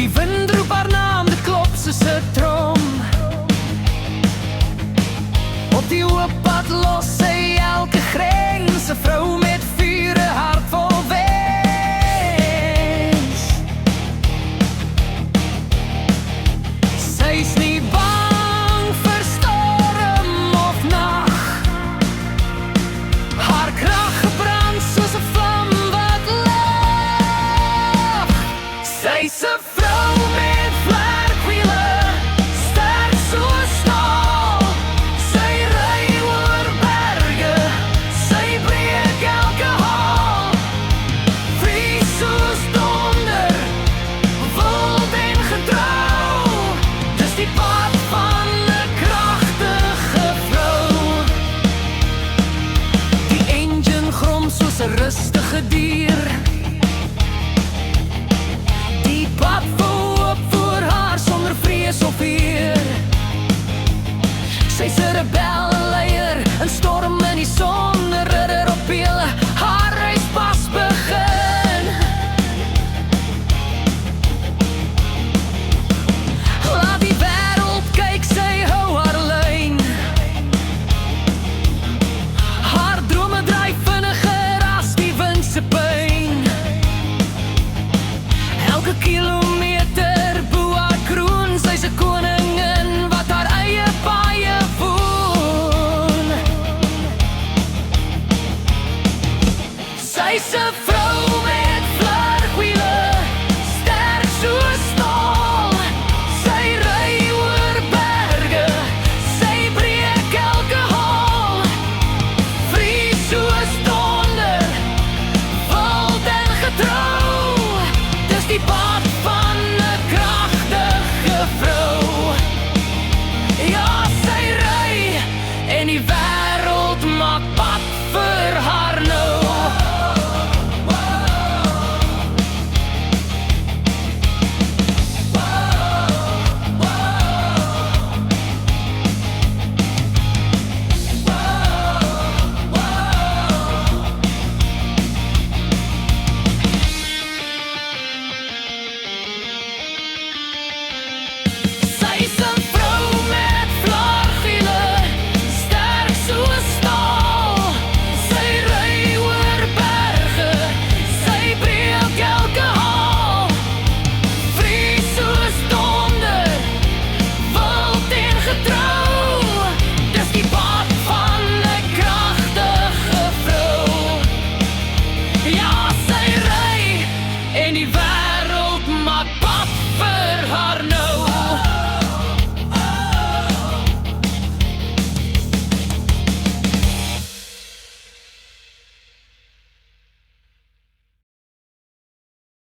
Die wind roep haar naam, dit klop soos 'n trom. Op die oop pad los sy elke grens, 'n vrou met vuur, 'n hart vol wens. Sy's nie bang vir storm of nag. Haar krag gebrand soos 'n vlam wat lag. Sy's 'n vrou